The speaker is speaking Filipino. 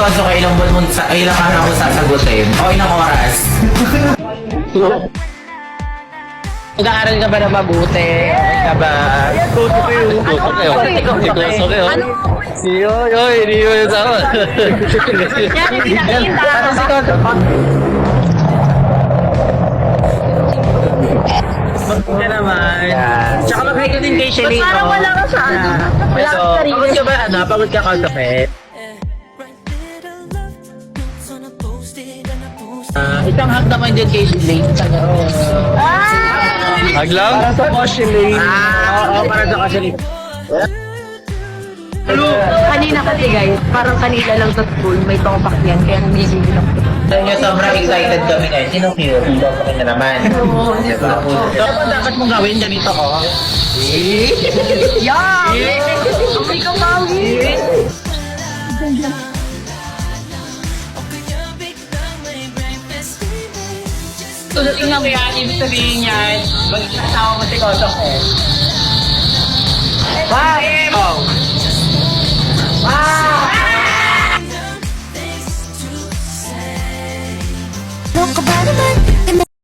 Koso ka ilang buwan mo ilang araw mo sasagutin? O ilang oras? Nag-aaral ka ba na mabuti? Okay ka ba? Koso kayo. Koso kayo. Koso kayo. Yoy, hindi mo yung sama. Yan, hindi nakita. Parang si Koso. Magpunta naman. Tsaka mag-hi ka din kay Shelly. Parang wala ka sa ano. Wala ka sa sarili. Pagod ka ba? Ano? Pagod ka Koso Pet? Isang hug naman din kay Shelly. Hag lang? Para sa Shelly. Oo, para sa Shelly. Kanina kasi guys, parang kanina lang sa school, may topak yan, kaya nangigil lang. Alam niyo, sobrang excited kami ngayon. Sino cute? Hindi ko na naman. Dapat mong gawin ganito ko. Yeah! Okay ka, Maui! So, tingnan mo yan, ibig sabihin yan, mag-isasawa mo si Kosok eh.